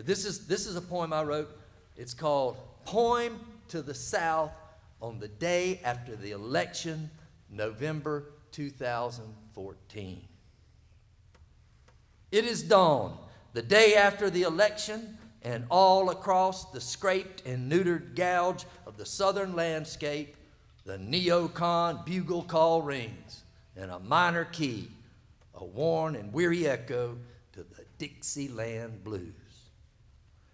This is a poem I wrote. It's called Poem to the South on the Day After the Election, November 2014. It is dawn, the day after the election, and all across the scraped and neutered gouge of the southern landscape, the neocon bugle call rings in a minor key, a worn and weary echo to the Dixieland blues.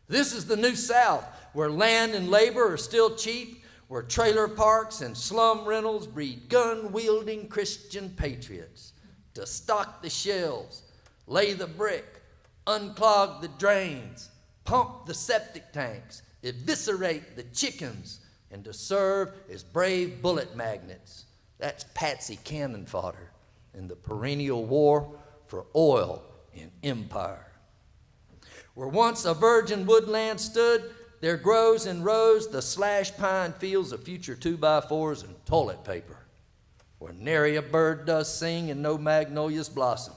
This is the New South, where land and labor are still cheap, where trailer parks and slum rentals breed gun-wielding Christian patriots to stock the shelves, lay the brick, unclog the drains, pump the septic tanks, eviscerate the chickens, and to serve as brave bullet magnets. That's Patsy cannon fodder in the perennial war for oil and empire. Where once a virgin woodland stood, there grows in rows the slash pine fields of future 2x4s and toilet paper. Where nary a bird does sing and no magnolias blossom.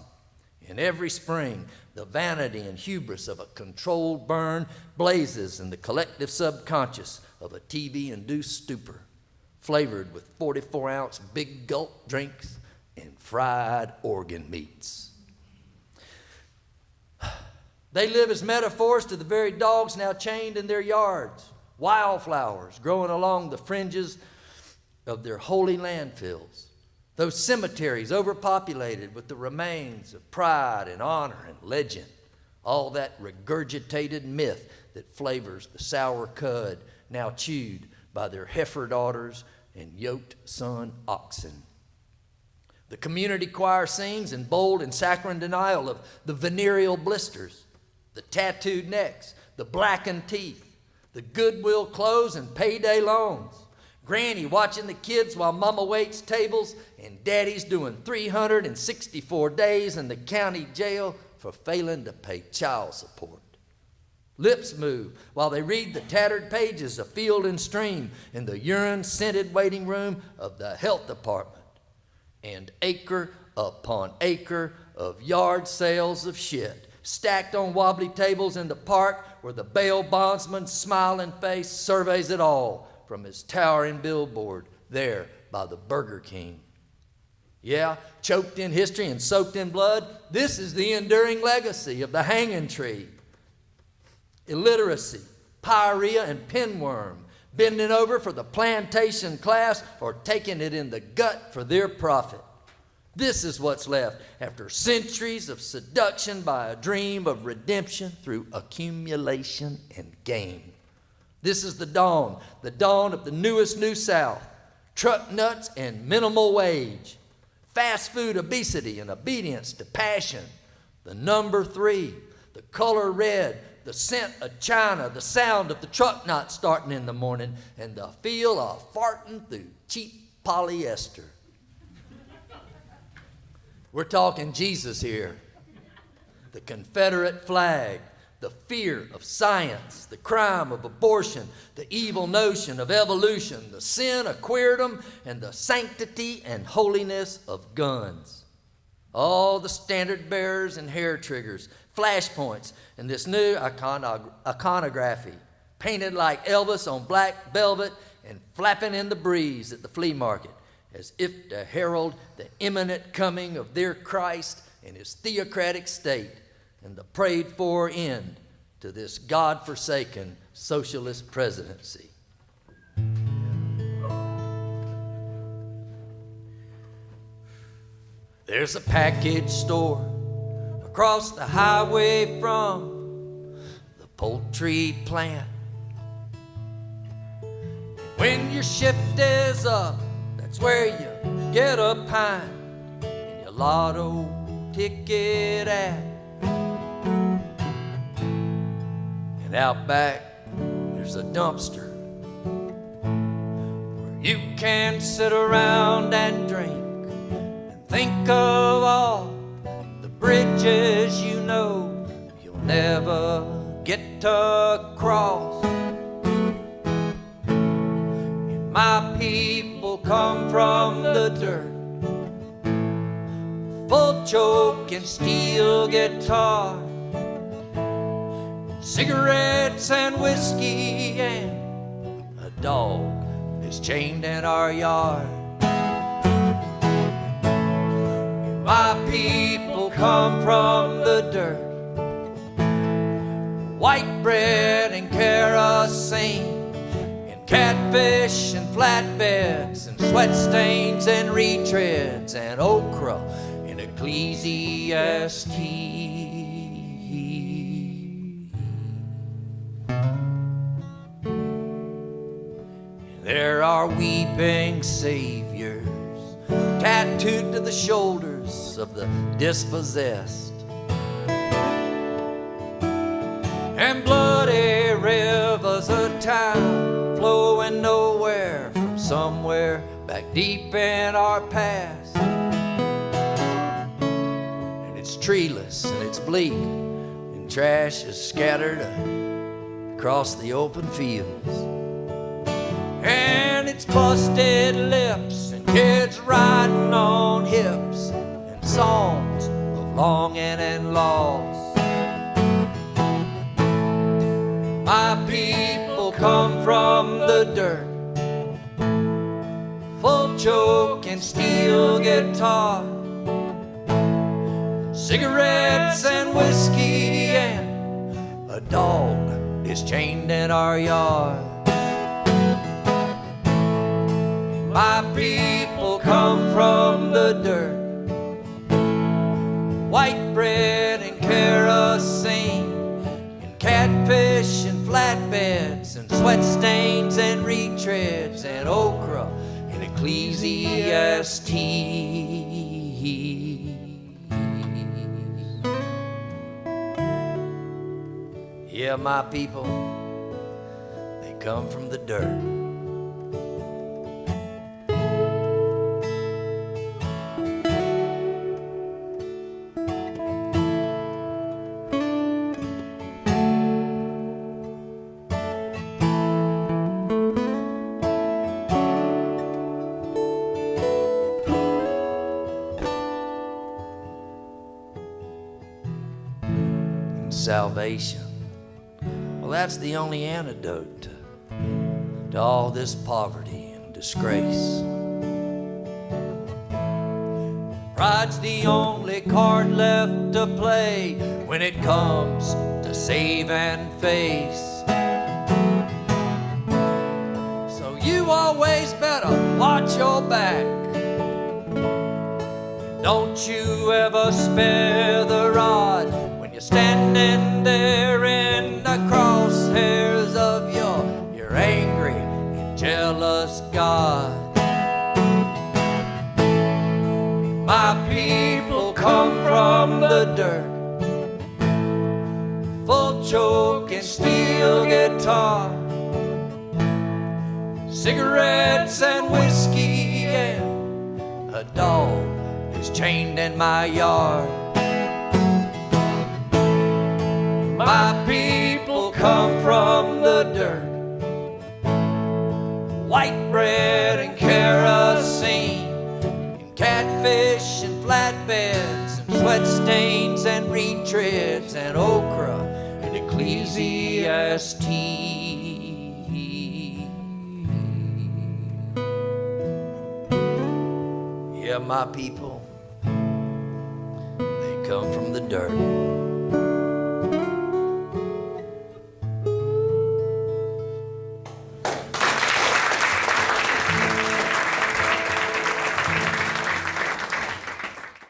In every spring, the vanity and hubris of a controlled burn blazes in the collective subconscious of a TV-induced stupor, flavored with 44-ounce big gulp drinks and fried organ meats. They live as metaphors to the very dogs now chained in their yards, wildflowers growing along the fringes of their holy landfills, those cemeteries overpopulated with the remains of pride and honor and legend, all that regurgitated myth that flavors the sour cud now chewed by their heifer daughters and yoked son oxen. The community choir sings in bold and saccharine denial of the venereal blisters, the tattooed necks, the blackened teeth, the Goodwill clothes and payday loans. Granny watching the kids while mama waits tables, and daddy's doing 364 days in the county jail for failing to pay child support. Lips move while they read the tattered pages of Field and Stream in the urine-scented waiting room of the health department. And acre upon acre of yard sales of shit stacked on wobbly tables in the park where the bail bondsman's smiling face surveys it all from his towering billboard there by the Burger King. Yeah, choked in history and soaked in blood, this is the enduring legacy of the hanging tree. Illiteracy, pyorrhea, and pinworm, bending over for the plantation class or taking it in the gut for their profit. This is what's left after centuries of seduction by a dream of redemption through accumulation and gain. This is the dawn of the newest New South, truck nuts and minimal wage, fast food obesity and obedience to passion, the number 3, the color red, the scent of China, the sound of the truck not starting in the morning, and the feel of farting through cheap polyester. We're talking Jesus here. The Confederate flag, the fear of science, the crime of abortion, the evil notion of evolution, the sin of queerdom, and the sanctity and holiness of guns. All the standard bearers and hair triggers, flashpoints, and this new iconography, painted like Elvis on black velvet and flapping in the breeze at the flea market, as if to herald the imminent coming of their Christ and his theocratic state and the prayed-for end to this God-forsaken socialist presidency. There's a package store across the highway from the poultry plant. When your shift is up, that's where you get a pint and your lotto ticket at. And out back, there's a dumpster where you can sit around and drink and think of all the bridges you know you'll never get to cross. And my people come from the dirt, full choke and steel guitar, cigarettes and whiskey, and a dog is chained in our yard. My people come from the dirt, white bread and kerosene, and catfish and flatbeds, and sweat stains and retreads, and okra and Ecclesiastes. There are weeping saviors tattooed to the shoulders of the dispossessed, and bloody rivers of time flowing nowhere from somewhere back deep in our past. And it's treeless and it's bleak, and trash is scattered across the open fields, and it's busted lips and kids riding on hips, and songs of longing and loss. My people come from the dirt, full choke and steel guitar, cigarettes and whiskey, and a dog is chained in our yard. My people come from the dirt, white bread and kerosene, and catfish and flatbeds, and sweat stains and retreads, and okra and Ecclesiastes. Yeah, my people, they come from the dirt. Salvation, well, that's the only antidote to all this poverty and disgrace. Pride's the only card left to play when it comes to save and face. So you always better watch your back. Don't you ever spare the rod when you're standing there in the crosshairs of your angry and jealous God. My people come from the dirt, full choke and steel guitar, cigarettes and whiskey, and a dog is chained in my yard. My people come from the dirt, white bread and kerosene, and catfish and flatbeds, and sweat stains and retreads, and okra and Ecclesiastes. Yeah, my people, they come from the dirt.